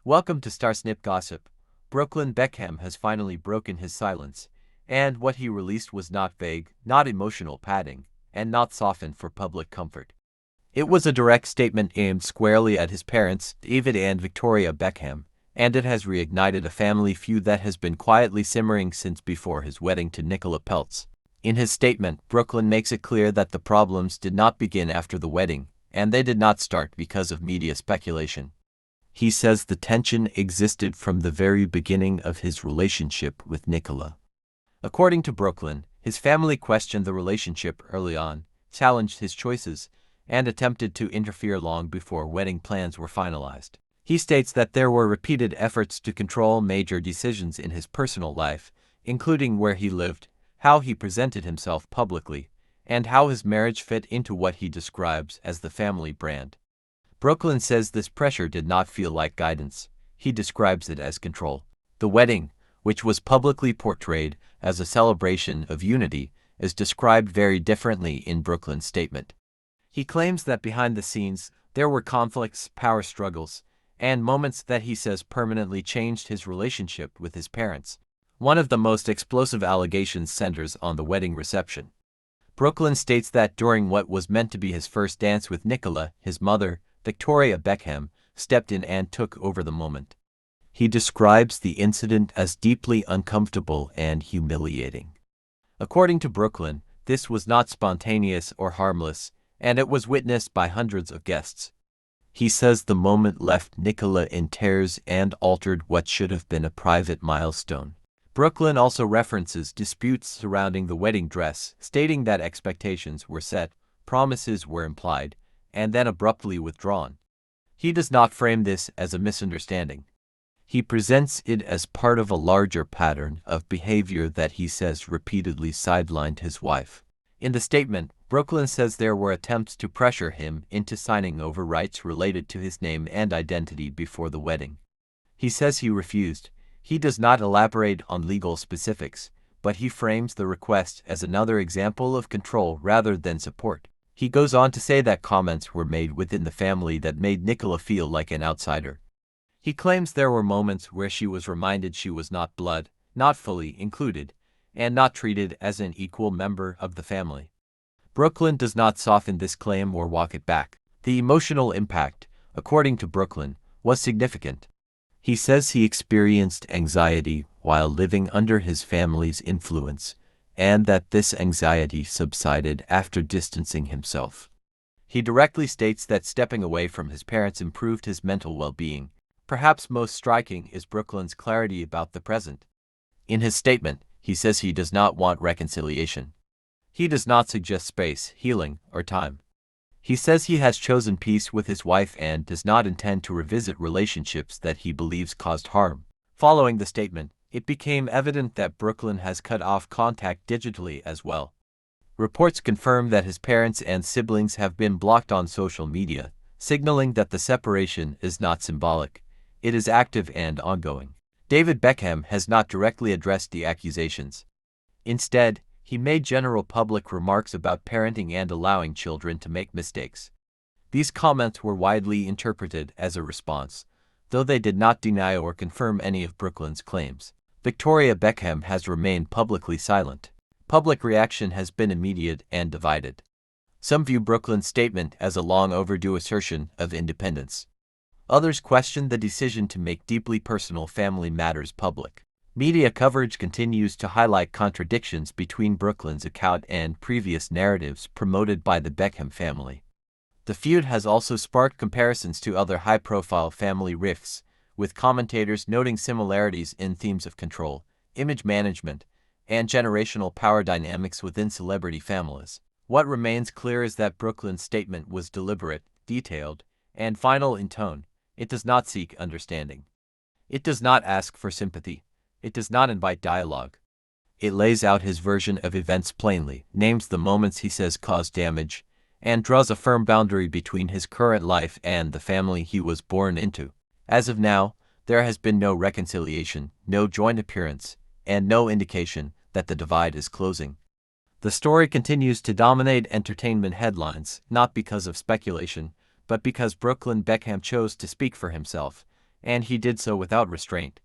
Welcome to Starsnip Gossip. Brooklyn Beckham has finally broken his silence, and what he released was not vague, not emotional padding, and not softened for public comfort. It was a direct statement aimed squarely at his parents, David and Victoria Beckham, and it has reignited a family feud that has been quietly simmering since before his wedding to Nicola Peltz. In his statement, Brooklyn makes it clear that the problems did not begin after the wedding, and they did not start because of media speculation. He says the tension existed from the very beginning of his relationship with Nicola. According to Brooklyn, his family questioned the relationship early on, challenged his choices, and attempted to interfere long before wedding plans were finalized. He states that there were repeated efforts to control major decisions in his personal life, including where he lived, how he presented himself publicly, and how his marriage fit into what he describes as the family brand. Brooklyn says this pressure did not feel like guidance. He describes it as control. The wedding, which was publicly portrayed as a celebration of unity, is described very differently in Brooklyn's statement. He claims that behind the scenes, there were conflicts, power struggles, and moments that he says permanently changed his relationship with his parents. One of the most explosive allegations centers on the wedding reception. Brooklyn states that during what was meant to be his first dance with Nicola, his mother, Victoria Beckham, stepped in and took over the moment. He describes the incident as deeply uncomfortable and humiliating. According to Brooklyn, this was not spontaneous or harmless, and it was witnessed by hundreds of guests. He says the moment left Nicola in tears and altered what should have been a private milestone. Brooklyn also references disputes surrounding the wedding dress, stating that expectations were set, promises were implied, and then abruptly withdrawn. He does not frame this as a misunderstanding. He presents it as part of a larger pattern of behavior that he says repeatedly sidelined his wife. In the statement, Brooklyn says there were attempts to pressure him into signing over rights related to his name and identity before the wedding. He says he refused. He does not elaborate on legal specifics, but he frames the request as another example of control rather than support. He goes on to say that comments were made within the family that made Nicola feel like an outsider. He claims there were moments where she was reminded she was not blood, not fully included, and not treated as an equal member of the family. Brooklyn does not soften this claim or walk it back. The emotional impact, according to Brooklyn, was significant. He says he experienced anxiety while living under his family's influence, and that this anxiety subsided after distancing himself. He directly states that stepping away from his parents improved his mental well-being. Perhaps most striking is Brooklyn's clarity about the present. In his statement, he says he does not want reconciliation. He does not suggest space, healing, or time. He says he has chosen peace with his wife and does not intend to revisit relationships that he believes caused harm. Following the statement, it became evident that Brooklyn has cut off contact digitally as well. Reports confirm that his parents and siblings have been blocked on social media, signaling that the separation is not symbolic. It is active and ongoing. David Beckham has not directly addressed the accusations. Instead, he made general public remarks about parenting and allowing children to make mistakes. These comments were widely interpreted as a response, though they did not deny or confirm any of Brooklyn's claims. Victoria Beckham has remained publicly silent. Public reaction has been immediate and divided. Some view Brooklyn's statement as a long overdue assertion of independence. Others question the decision to make deeply personal family matters public. Media coverage continues to highlight contradictions between Brooklyn's account and previous narratives promoted by the Beckham family. The feud has also sparked comparisons to other high-profile family rifts, with commentators noting similarities in themes of control, image management, and generational power dynamics within celebrity families. What remains clear is that Brooklyn's statement was deliberate, detailed, and final in tone. It does not seek understanding. It does not ask for sympathy. It does not invite dialogue. It lays out his version of events plainly, names the moments he says caused damage, and draws a firm boundary between his current life and the family he was born into. As of now, there has been no reconciliation, no joint appearance, and no indication that the divide is closing. The story continues to dominate entertainment headlines, not because of speculation, but because Brooklyn Beckham chose to speak for himself, and he did so without restraint.